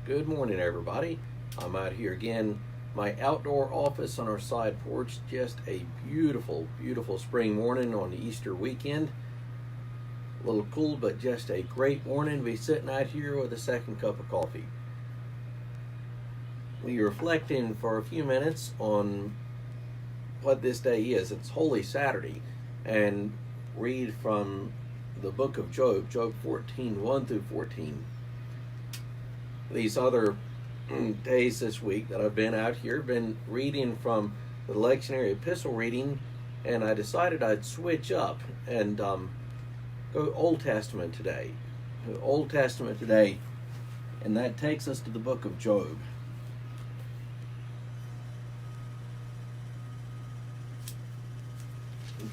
Good morning, everybody. I'm out here again, my outdoor office on our side porch. Just a beautiful, beautiful spring morning on the Easter weekend. A little cool, but just a great morning to be sitting out here with a second cup of coffee. We reflecting for a few minutes on what this day is. It's Holy Saturday, and read from the book of Job, Job 14, 1 through 14. These other days this week that I've been out here, been reading from the lectionary epistle reading, and I decided I'd switch up and go Old Testament today. Old Testament today, and that takes us to the book of Job.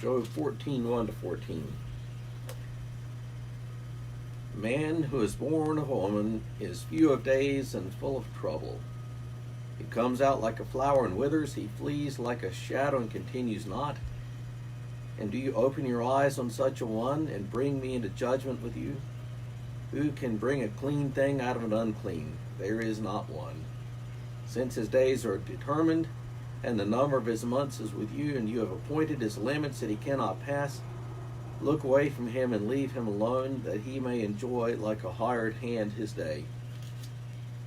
Job 14, 1 to 14. Man who is born of a woman is few of days and full of trouble. He comes out like a flower and withers. He flees like a shadow and continues not. And do you open your eyes on such a one and bring me into judgment with you? Who can bring a clean thing out of an unclean? There is not one. Since his days are determined, and the number of his months is with you, and you have appointed his limits that he cannot pass, look away from him and leave him alone, that he may enjoy like a hired hand his day.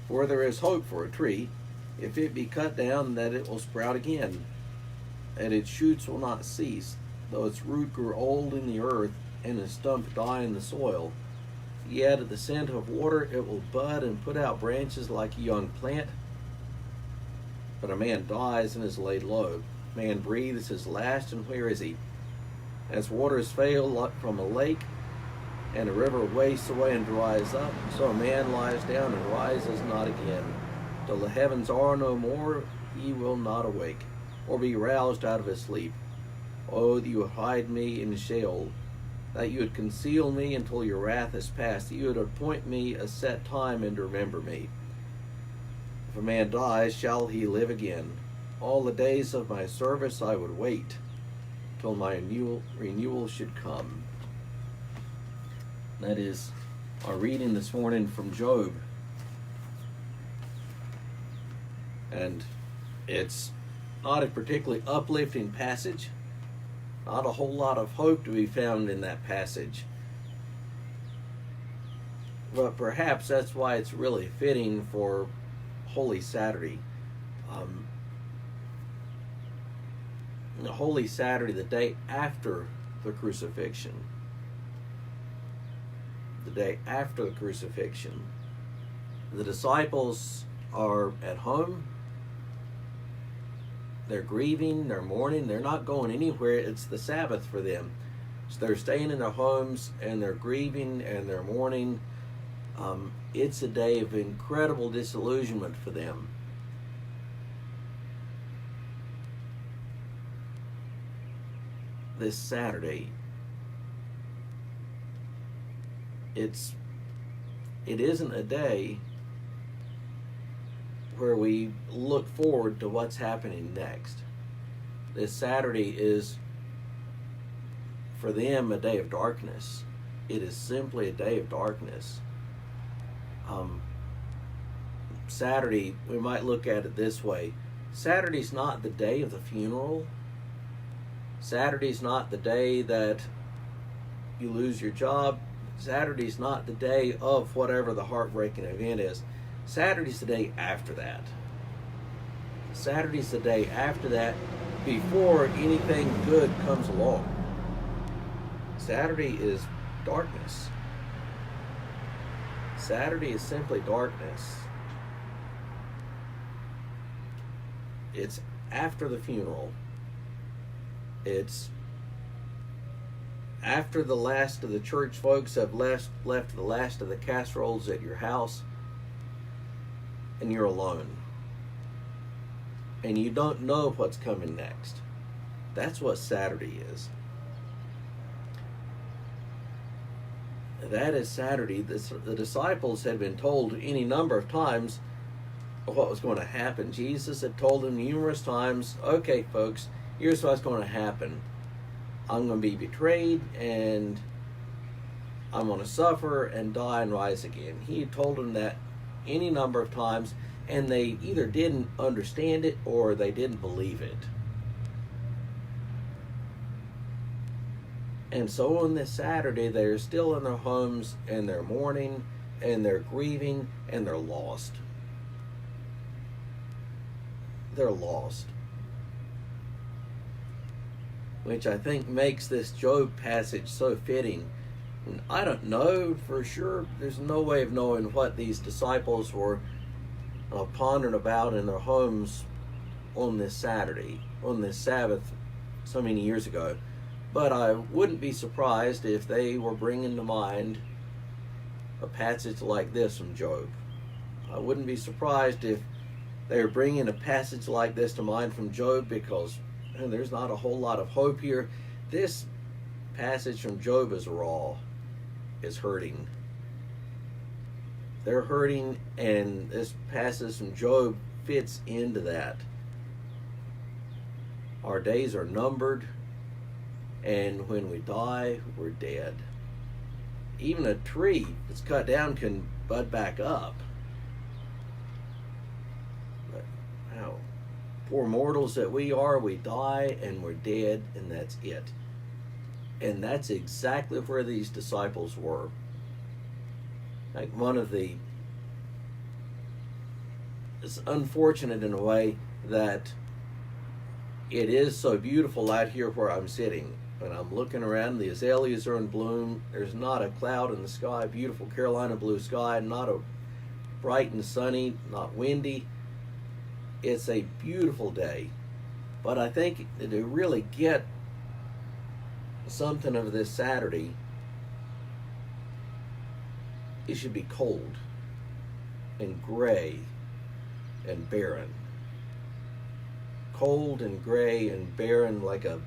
For there is hope for a tree, if it be cut down, that it will sprout again, and its shoots will not cease, though its root grow old in the earth, and its stump die in the soil. Yet at the scent of water it will bud and put out branches like a young plant. But a man dies and is laid low. Man breathes his last, and where is he? As waters fail from a lake, and a river wastes away and dries up, so a man lies down and rises not again. Till the heavens are no more, he will not awake, or be roused out of his sleep. Oh, that you would hide me in Sheol, that you would conceal me until your wrath is past, that you would appoint me a set time and remember me. If a man dies, shall he live again? All the days of my service I would wait, till my renewal should come. That is our reading this morning from Job. And it's not a particularly uplifting passage. Not a whole lot of hope to be found in that passage. But perhaps that's why it's really fitting for Holy Saturday. Holy Saturday, the day after the crucifixion. The day after the crucifixion. The disciples are at home. They're grieving, they're mourning, they're not going anywhere. It's the Sabbath for them. So they're staying in their homes, and they're grieving, and they're mourning. It's a day of incredible disillusionment for them. This Saturday, it isn't a day where we look forward to what's happening next. This Saturday is, for them, a day of darkness. It is simply a day of darkness. Saturday, we might look at it this way. Saturday's not the day of the funeral. Saturday's not the day that you lose your job. Saturday's not the day of whatever the heartbreaking event is. Saturday's the day after that. Saturday's the day after that, before anything good comes along. Saturday is darkness. Saturday is simply darkness. It's after the funeral. It's after the last of the church folks have left the last of the casseroles at your house, and you're alone. And you don't know what's coming next. That's what Saturday is. That is Saturday. The disciples had been told any number of times what was going to happen. Jesus had told them numerous times, okay, folks, here's what's going to happen. I'm going to be betrayed, and I'm going to suffer and die and rise again. He had told them that any number of times, and they either didn't understand it or they didn't believe it. And so on this Saturday, they're still in their homes, and they're mourning, and they're grieving, and they're lost. They're lost. Which I think makes this Job passage so fitting. And I don't know for sure. There's no way of knowing what these disciples were pondering about in their homes on this Saturday, on this Sabbath, so many years ago. But I wouldn't be surprised if they were bringing to mind a passage like this from Job. I wouldn't be surprised if they were bringing a passage like this to mind from Job, because there's not a whole lot of hope here. This passage from Job is raw, is hurting. They're hurting, and this passage from Job fits into that. Our days are numbered, and when we die, we're dead. Even a tree that's cut down can bud back up. But, wow. Poor mortals that we are, we die and we're dead, and that's it. And that's exactly where these disciples were. Like it's unfortunate in a way that it is so beautiful out here where I'm sitting. When I'm looking around, the azaleas are in bloom. There's not a cloud in the sky, beautiful Carolina blue sky, not a bright and sunny, not windy. It's a beautiful day. But I think to really get something of this Saturday, it should be cold and gray and barren. Cold and gray and barren, like an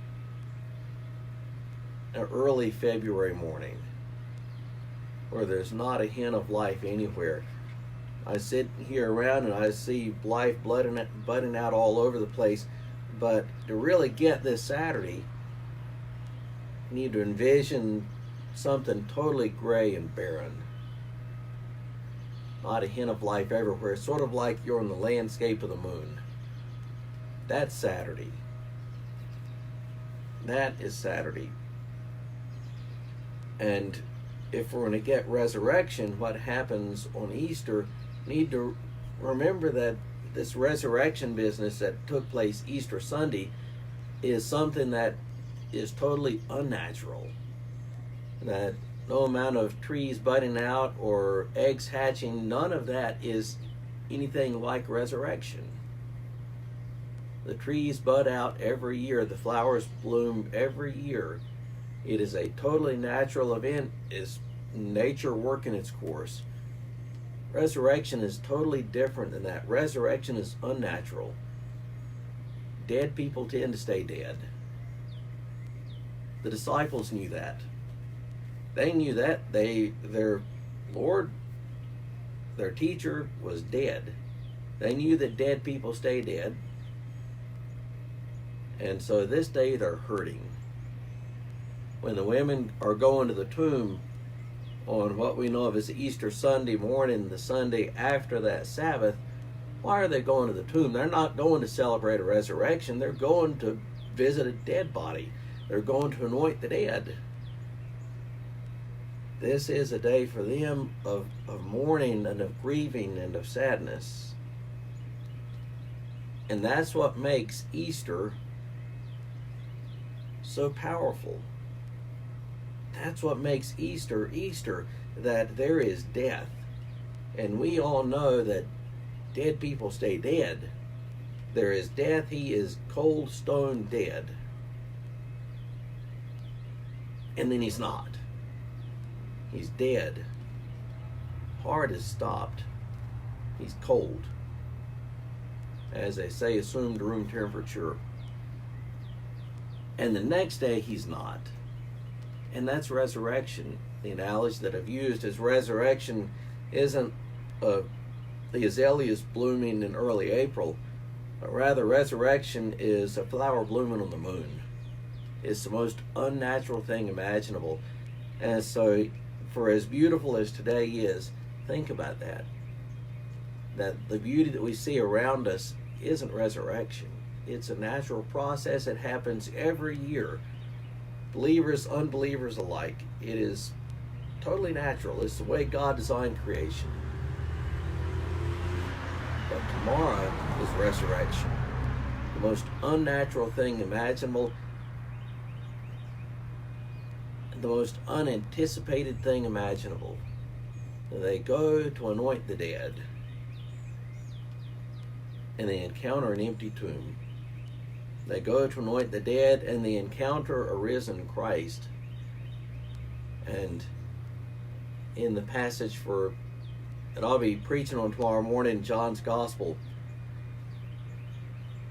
early February morning where there's not a hint of life anywhere. I sit here around and I see life budding out all over the place, but to really get this Saturday, you need to envision something totally gray and barren. Not a hint of life everywhere, sort of like you're in the landscape of the moon. That's Saturday. That is Saturday. And if we're going to get resurrection, what happens on Easter, need to remember that this resurrection business that took place Easter Sunday is something that is totally unnatural. That no amount of trees budding out or eggs hatching, none of that is anything like resurrection. The trees bud out every year. The flowers bloom every year. It is a totally natural event. Is nature working its course. Resurrection is totally different than that. Resurrection is unnatural. Dead people tend to stay dead. The disciples knew that. They knew that. Their Lord, their teacher, was dead. They knew that dead people stay dead. And so this day they're hurting. When the women are going to the tomb on what we know of as Easter Sunday morning, the Sunday after that Sabbath, why are they going to the tomb? They're not going to celebrate a resurrection. They're going to visit a dead body. They're going to anoint the dead. This is a day for them of mourning and of grieving and of sadness. And that's what makes Easter so powerful. That's what makes Easter Easter, that there is death. And we all know that dead people stay dead. There is death. He is cold stone dead. And then he's not. He's dead. Heart is stopped. He's cold. As they say, assumed room temperature. And the next day he's not. And that's resurrection. The analogy that I've used is resurrection isn't the azaleas blooming in early April, but rather resurrection is a flower blooming on the moon. It's the most unnatural thing imaginable. And so, for as beautiful as today is, think about that. that the beauty that we see around us isn't resurrection. It's a natural process. It happens every year. Believers, unbelievers alike. It is totally natural. It's the way God designed creation. But tomorrow is resurrection. The most unnatural thing imaginable. The most unanticipated thing imaginable. They go to anoint the dead, and they encounter an empty tomb. They go to anoint the dead, and they encounter a risen Christ. And in the passage that I'll be preaching on tomorrow morning, John's Gospel,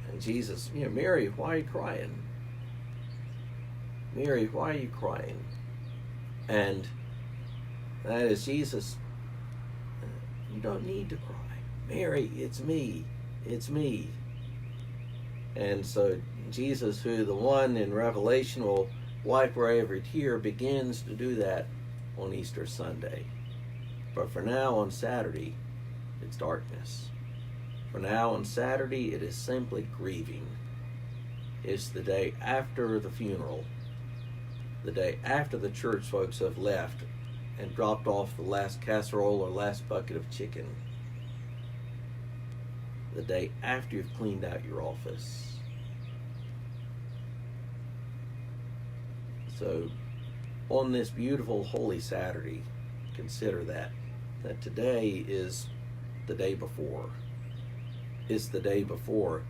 and Jesus, Mary, why are you crying? Mary, why are you crying? And that is Jesus. You don't need to cry. Mary, it's me. It's me. And so Jesus, who the one in Revelation will wipe away every tear, begins to do that on Easter Sunday. But for now on Saturday, it's darkness. For now on Saturday, it is simply grieving. It's the day after the funeral. The day after the church folks have left and dropped off the last casserole or last bucket of chicken. The day after you've cleaned out your office. So, on this beautiful Holy Saturday, consider that today is the day before. It's the day before.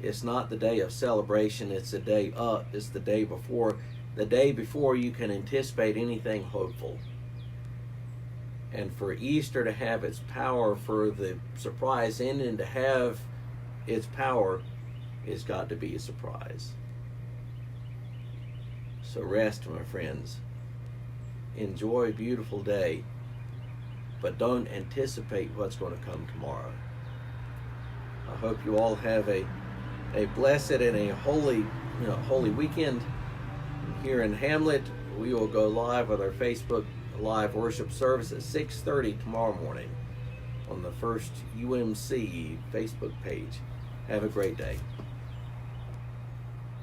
It's not the day of celebration, it's the day up, it's the day before. The day before you can anticipate anything hopeful. And for Easter to have its power, for the surprise ending to have its power, it's got to be a surprise. So rest, my friends. Enjoy a beautiful day, but don't anticipate what's going to come tomorrow. I hope you all have a blessed and a holy weekend. Here in Hamlet, we will go live with our Facebook live worship service at 6:30 tomorrow morning on the First UMC Facebook page. Have a great day.